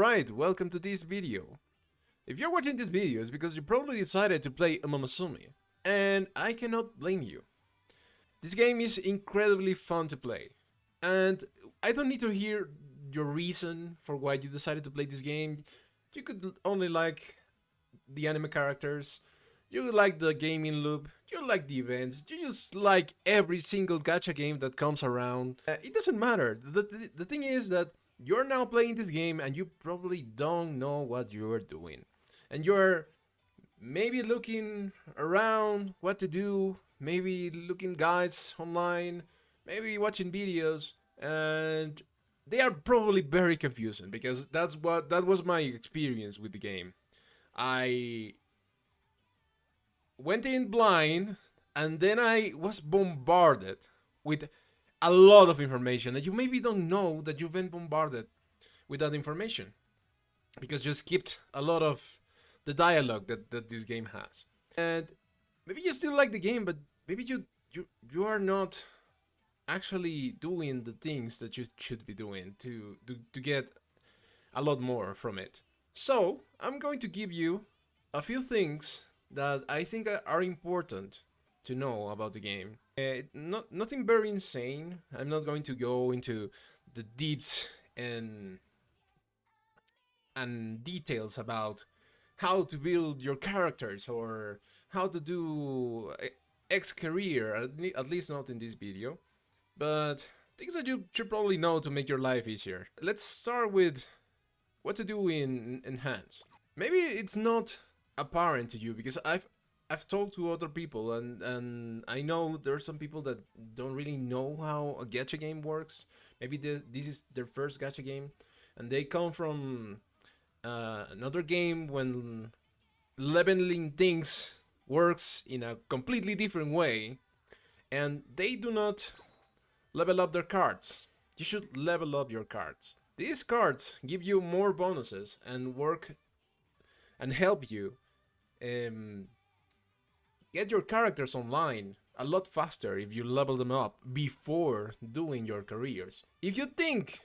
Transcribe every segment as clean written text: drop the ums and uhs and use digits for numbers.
Alright, welcome to this video. If you're watching this video, it's because you probably decided to play Musume, and I cannot blame you. This game is incredibly fun to play, and I don't need to hear your reason for why you decided to play this game. You could only like the anime characters, you like the gaming loop, you like the events, you just like every single gacha game that comes around. It doesn't matter. The thing is that you're now playing this game and you probably don't know what you're doing. And you're maybe looking around what to do, maybe looking guides online, maybe watching videos, and they are probably very confusing because that was my experience with the game. I went in blind and then I was bombarded with a lot of information and you maybe don't know that you've been bombarded with that information because you skipped a lot of the dialogue that this game has. And maybe you still like the game, but maybe you are not actually doing the things that you should be doing to get a lot more from it. So I'm going to give you a few things that I think are important to know about the game. Nothing very insane. I'm not going to go into the deeps and details about how to build your characters or how to do X career, at least not in this video, but things that you should probably know to make your life easier. Let's start with what to do in Enhance. Maybe it's not apparent to you because I've talked to other people and I know there are some people that don't really know how a gacha game works. Maybe this is their first gacha game and they come from another game when leveling things works in a completely different way and they do not level up their cards. You should level up your cards. These cards give you more bonuses and work and help you get your characters online a lot faster if you level them up before doing your careers. If you think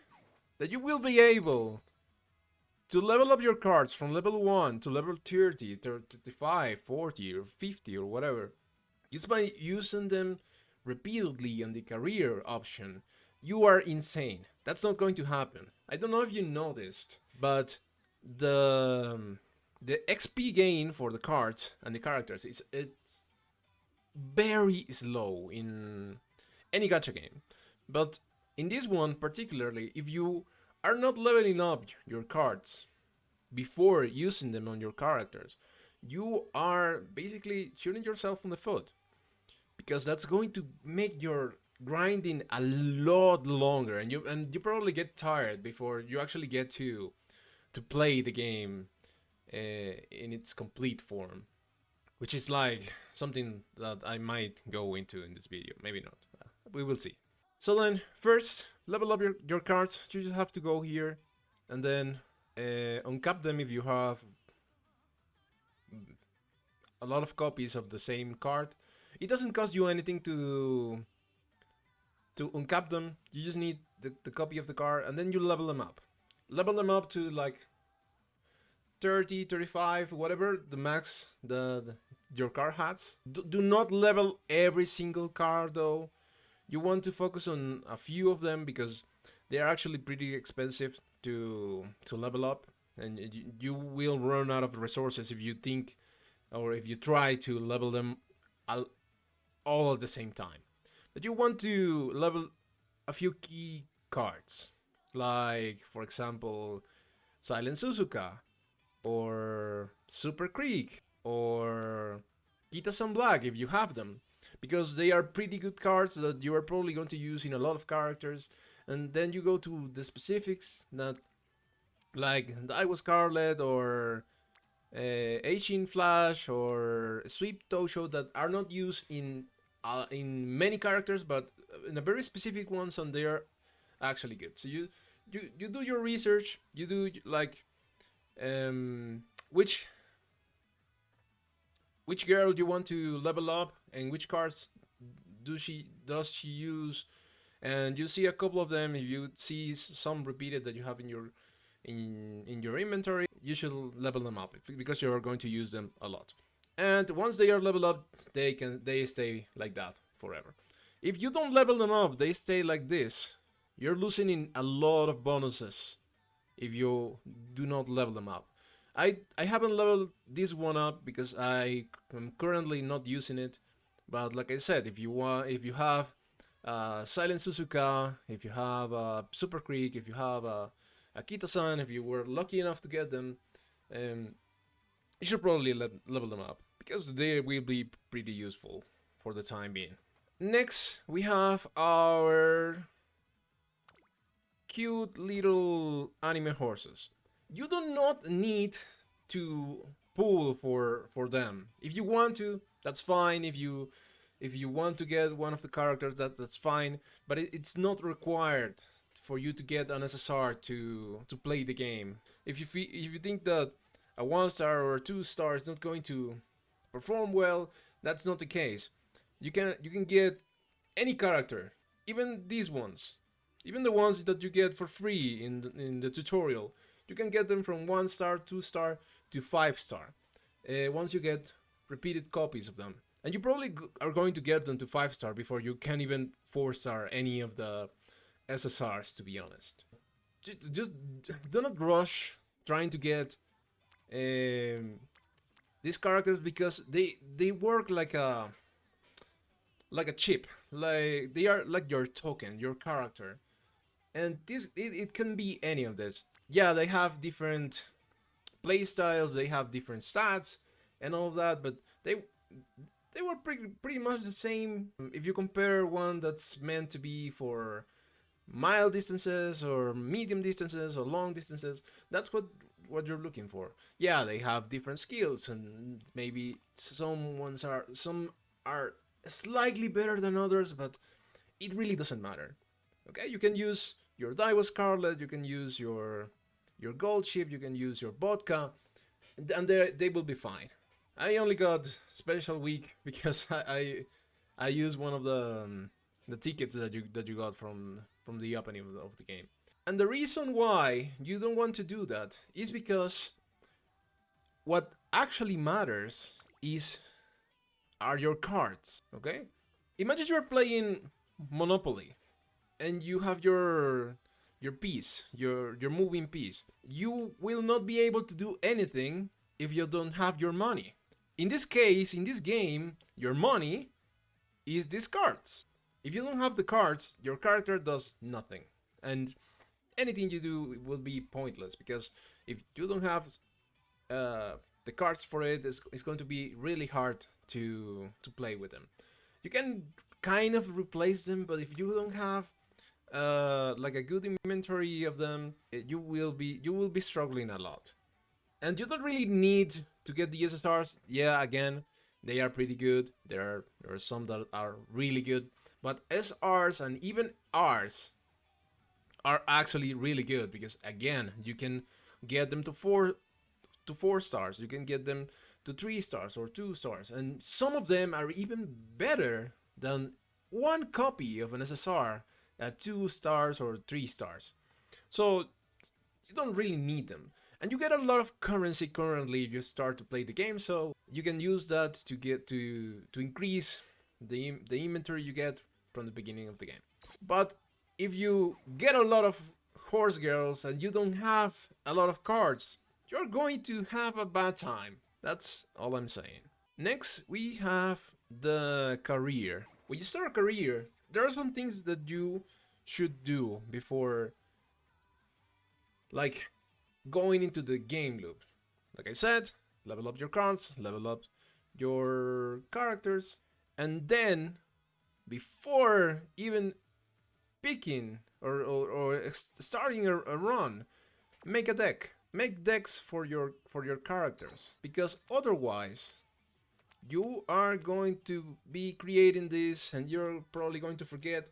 that you will be able to level up your cards from level 1 to level 30, 35, 40 or 50 or whatever, just by using them repeatedly on the career option, you are insane. That's not going to happen. I don't know if you noticed, but the XP gain for the cards and the characters it's very slow in any gacha game. But in this one particularly, if you are not leveling up your cards before using them on your characters, you are basically shooting yourself in the foot because that's going to make your grinding a lot longer and you probably get tired before you actually get to play the game in its complete form, which is like something that I might go into in this video. Maybe not. We will see. So then, first, level up your cards. You just have to go here and then uncap them if you have a lot of copies of the same card. It doesn't cost you anything to uncap them. You just need the copy of the card and then you level them up. Level them up to like 30, 35, whatever the max your card has. Do not level every single card though. You want to focus on a few of them because they are actually pretty expensive to level up, and you will run out of resources if you think or if you try to level them all at the same time. But you want to level a few key cards, like for example Silent Suzuka or Super Creek or Kitasan Black if you have them, because they are pretty good cards that you are probably going to use in a lot of characters. And then you go to the specifics that like Daiwa Scarlet or Ancient Flash or Sweep Tosho that are not used in many characters but in a very specific ones and they are actually good. So you do your research, you do like which girl you want to level up and which cards does she use, and you see a couple of them. If you see some repeated that you have in in your inventory, you should level them up because you're going to use them a lot. And once they are leveled up, they stay like that forever. If you don't level them up, they stay like this. You're losing in a lot of bonuses if you do not level them up. I haven't leveled this one up because I am currently not using it. But like I said, if you have Silent Suzuka, if you have Super Creek, if you have a Kitasan, if you were lucky enough to get them, um, you should probably level them up because they will be pretty useful for the time being. Next, we have our cute little anime horses. You do not need to pull for them. If you want to, that's fine. If you want to get one of the characters, that's fine. But it's not required for you to get an SSR to play the game. If you think that a 1-star or a 2-star is not going to perform well, that's not the case. You can get any character, even these ones, even the ones that you get for free in the tutorial. You can get them from 1-star, 2-star to 5-star. Once you get repeated copies of them, and you probably are going to get them to 5-star before you can even 4-star any of the SSRs. To be honest, just do not rush trying to get these characters because they work like a chip. Like they are like your token, your character. And it can be any of this. Yeah, they have different playstyles, they have different stats and all of that, but they were pretty much the same. If you compare one that's meant to be for mile distances or medium distances or long distances, that's what you're looking for. Yeah, they have different skills and maybe some are slightly better than others, but it really doesn't matter. Okay, you can use your Daiwa Scarlet, you can use your gold ship, you can use your vodka, and they will be fine. I only got special week because I used one of the tickets that you got from the opening of the game. And the reason why you don't want to do that is because what actually matters are your cards. Okay, imagine you're playing Monopoly and you have your piece, your moving piece. You will not be able to do anything if you don't have your money. In this case, in this game, your money is these cards. If you don't have the cards, your character does nothing, and anything you do will be pointless because if you don't have the cards for it, it's going to be really hard to play with them. You can kind of replace them, but if you don't have like a good inventory of them, you will be struggling a lot. And you don't really need to get the SSRs. Yeah, again, they are pretty good. There are some that are really good, but SRs and even Rs are actually really good because again, you can get them to 4 stars. You can get them to 3 stars or 2 stars, and some of them are even better than one copy of an SSR at 2 stars or 3 stars. So you don't really need them. And you get a lot of currency currently if you start to play the game, so you can use that to get to increase the inventory you get from the beginning of the game. But if you get a lot of horse girls and you don't have a lot of cards, you're going to have a bad time. That's all I'm saying. Next, we have the career. When you start a career, there are some things that you should do before, like, going into the game loop. Like I said, level up your cards, level up your characters, and then before even picking or starting a run, make a deck. Make decks for your characters, because otherwise you are going to be creating this and you're probably going to forget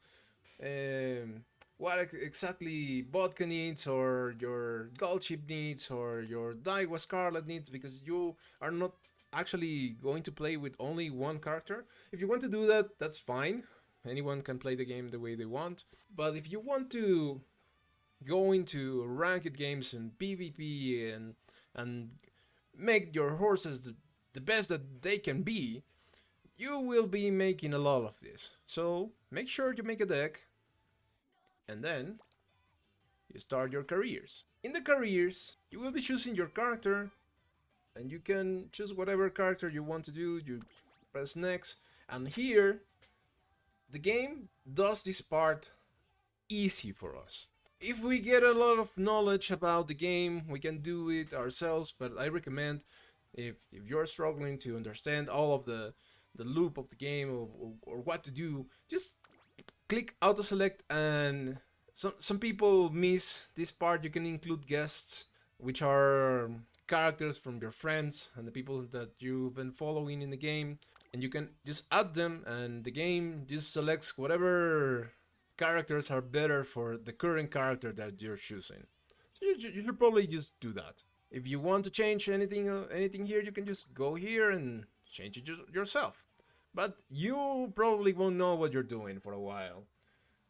what exactly vodka needs or your gold ship needs or your Daiwa Scarlet needs, because you are not actually going to play with only one character. If you want to do that, that's fine. Anyone can play the game the way they want. But if you want to go into ranked games and PvP and make your horses the best that they can be, you will be making a lot of this. So make sure you make a deck, and then you start your careers. In the careers, you will be choosing your character, and you can choose whatever character you want to do. You press next, and here the game does this part easy for us. If we get a lot of knowledge about the game, we can do it ourselves, but I recommend if you're struggling to understand all of the loop of the game or what to do, just click auto select. And some people miss this part. You can include guests, which are characters from your friends and the people that you've been following in the game, and you can just add them, and the game just selects whatever characters are better for the current character that you're choosing. So you should probably just do that. If you want to change anything here, you can just go here and change it yourself. But you probably won't know what you're doing for a while,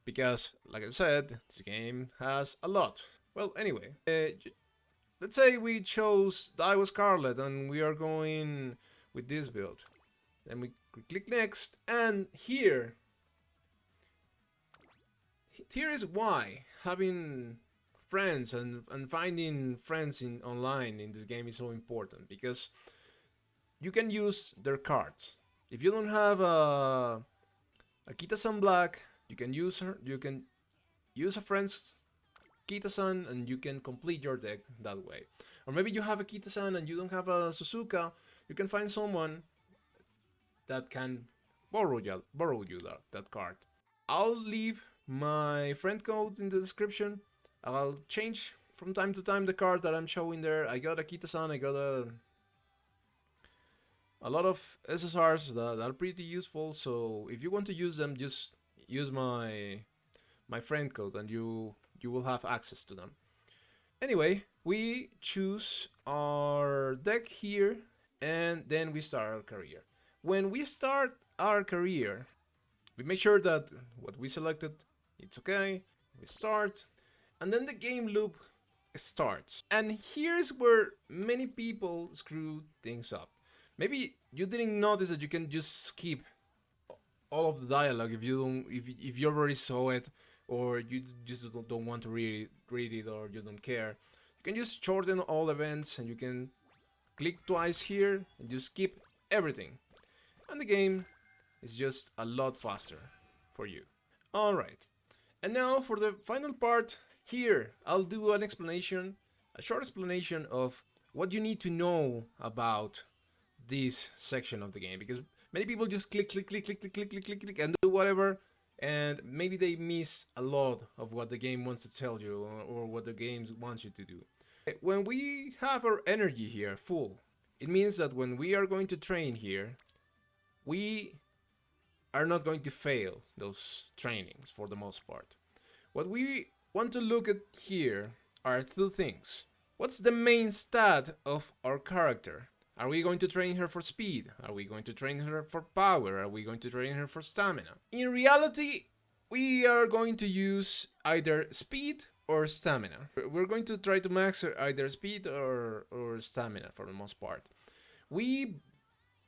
because, like I said, this game has a lot. Well, anyway, let's say we chose Daiwa Scarlet and we are going with this build. Then we click next, and here is why having friends and finding friends online in this game is so important, because you can use their cards. If you don't have a Kitasan Black, you can use her. You can use a friend's Kitasan and you can complete your deck that way. Or maybe you have a Kitasan and you don't have a Suzuka, you can find someone that can borrow you that card. I'll leave my friend code in the description. I'll change from time to time the card that I'm showing there. I got a Kitasan, I got a lot of SSRs that are pretty useful, so if you want to use them, just use my friend code and you will have access to them. Anyway, we choose our deck here and then we start our career. When we start our career, we make sure that what we selected, it's okay, we start, and then the game loop starts. And here's where many people screw things up. Maybe you didn't notice that you can just skip all of the dialogue if you already saw it, or you just don't want to read it, or you don't care. You can just shorten all events and you can click twice here and you skip everything. And the game is just a lot faster for you. Alright, and now for the final part, here I'll do an explanation, a short explanation of what you need to know about this section of the game, because many people just click and do whatever, and maybe they miss a lot of what the game wants to tell you, or what the game wants you to do. When we have our energy here full, it means that when we are going to train here, we are not going to fail those trainings for the most part. What we want to look at here are two things. What's the main stat of our character? Are we going to train her for speed? Are we going to train her for power? Are we going to train her for stamina? In reality, we are going to use either speed or stamina. We're going to try to max either speed or stamina for the most part. We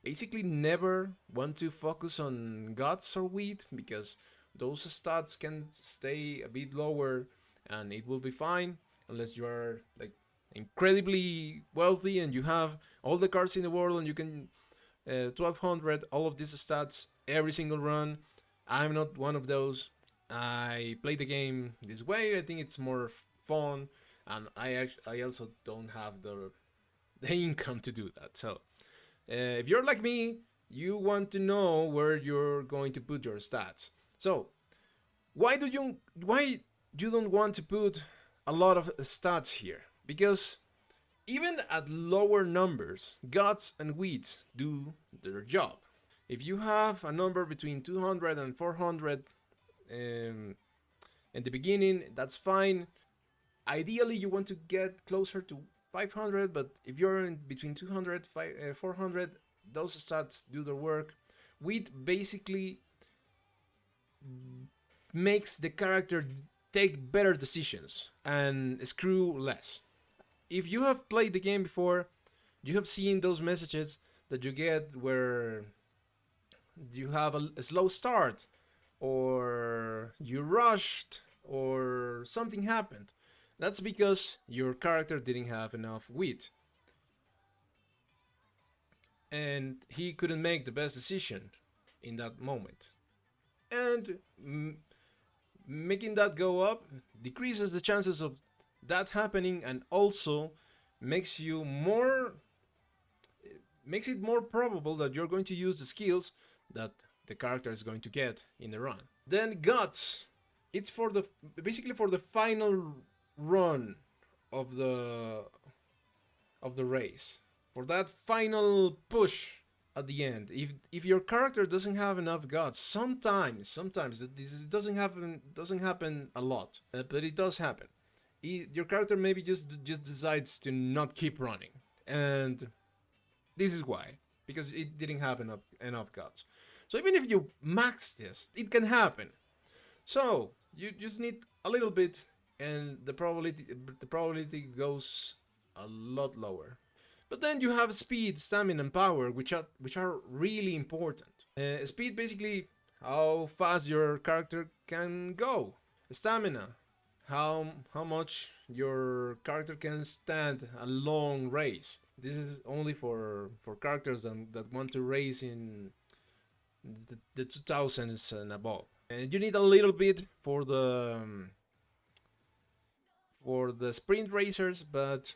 basically never want to focus on guts or wheat, because those stats can stay a bit lower and it will be fine, unless you are like incredibly wealthy and you have all the cards in the world and you can 1200 all of these stats every single run. I'm not one of those. I play the game this way. I think it's more fun, and I also don't have the income to do that. So if you're like me, you want to know where you're going to put your stats. So why you don't want to put a lot of stats here? Because even at lower numbers, guts and wheats do their job. If you have a number between 200 and 400 in the beginning, that's fine. Ideally, you want to get closer to 500, but if you're in between 200 and 400, those stats do their work. Wheat basically makes the character take better decisions and screw less. If you have played the game before, you have seen those messages that you get where you have a slow start, or you rushed, or something happened. That's because your character didn't have enough wit and he couldn't make the best decision in that moment. And making that go up decreases the chances of that happening, and also makes you more makes it more probable that you're going to use the skills that the character is going to get in the run. Then guts, it's for the basically for the final run of the race, for that final push at the end. If your character doesn't have enough guts, sometimes this doesn't happen a lot, but it does happen. Your character maybe just decides to not keep running, and this is why, because it didn't have enough guts. So even if you max this, it can happen. So you just need a little bit, and the probability goes a lot lower. But then you have speed, stamina, and power, which are really important. Speed, basically how fast your character can go. Stamina, how much your character can stand a long race. This is only for characters that want to race in the 2000s and above. And you need a little bit for the sprint racers, but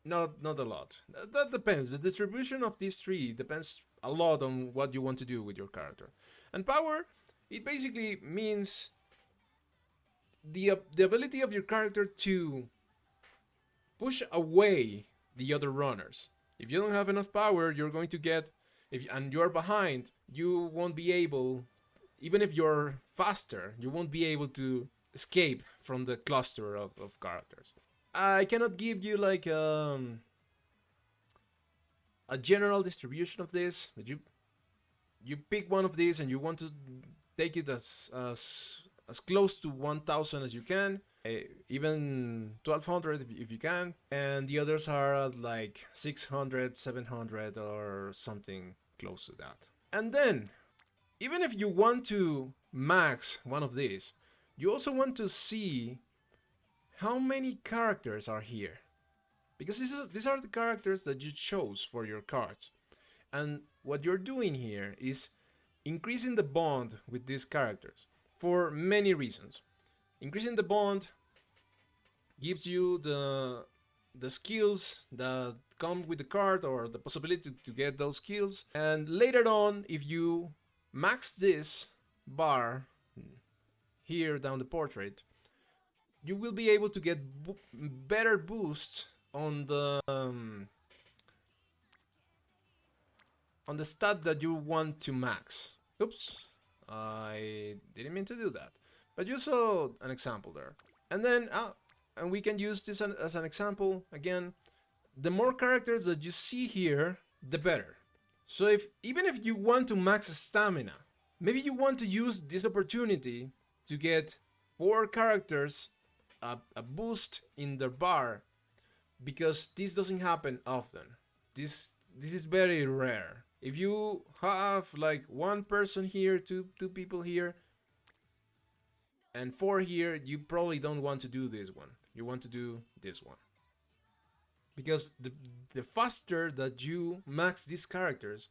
not a lot. That depends. The distribution of these three depends a lot on what you want to do with your character. And power, it basically means the ability of your character to push away the other runners. If you don't have enough power, you're going to get and you're behind, you won't be able, even if you're faster, you won't be able to escape from the cluster of characters. I cannot give you like a general distribution of this, but you pick one of these and you want to take it as close to 1000 as you can, even 1200 if you can, and the others are at like 600, 700, or something close to that. And then, even if you want to max one of these, you also want to see how many characters are here, because these are the characters that you chose for your cards. And what you're doing here is increasing the bond with these characters for many reasons. Increasing the bond gives you the skills that come with the card, or the possibility to get those skills. And later on, if you max this bar here down the portrait, you will be able to get better boosts on the stat that you want to max. Oops, I didn't mean to do that, but you saw an example there. And then and we can use this as an example again. The more characters that you see here, the better. So even if you want to max stamina, maybe you want to use this opportunity to get 4 characters a boost in their bar, because this doesn't happen often. This is very rare. If you have like 1 person here, two people here, and 4 here, you probably don't want to do this one. You want to do this one, because the faster that you max these characters,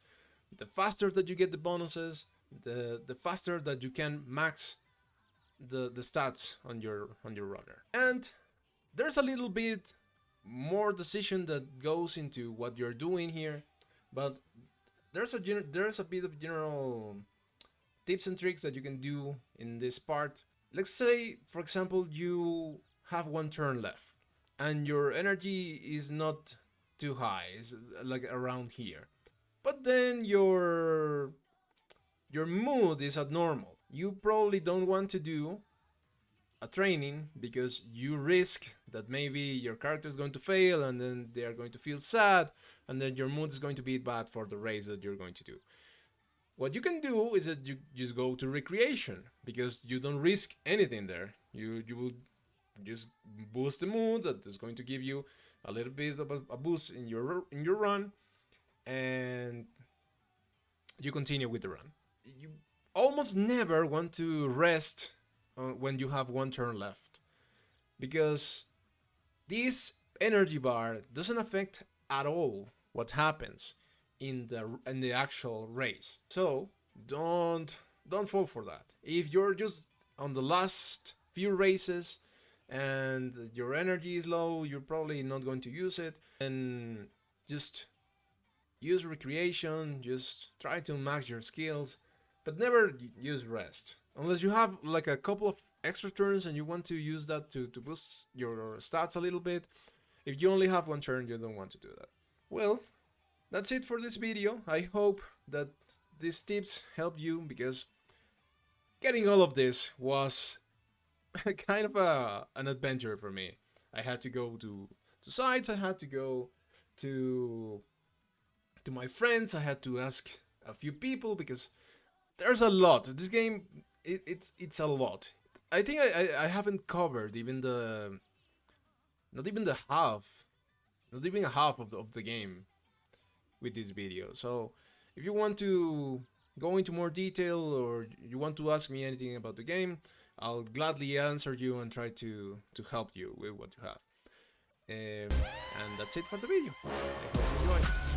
the faster that you get the bonuses, the faster that you can max the stats on your runner. And there's a little bit more decision that goes into what you're doing here, but there's a bit of general tips and tricks that you can do in this part. Let's say, for example, you have 1 turn left and your energy is not too high, it's like around here, but then your mood is at normal. You probably don't want to do a training, because you risk that maybe your character is going to fail, and then they are going to feel sad, and then your mood is going to be bad for the race that you're going to do. What you can do is that you just go to recreation, because you don't risk anything there. You will just boost the mood. That is going to give you a little bit of a boost in your run, and you continue with the run. You almost never want to rest when you have one turn left, because this energy bar doesn't affect at all what happens in the actual race. So don't fall for that. If you're just on the last few races and your energy is low, you're probably not going to use it. And just use recreation, just try to max your skills, but never use rest. Unless you have like a couple of extra turns and you want to use that to boost your stats a little bit. If you only have one turn, you don't want to do that. Well, that's it for this video. I hope that these tips helped you, because getting all of this was kind of an adventure for me. I had to go to sites, I had to go to my friends, I had to ask a few people, because there's a lot. This game, it's a lot. I think I haven't covered even the not even the half, not even a half of the game with this video. So if you want to go into more detail, or you want to ask me anything about the game, I'll gladly answer you and try to help you with what you have. And that's it for the video. I hope you enjoyed.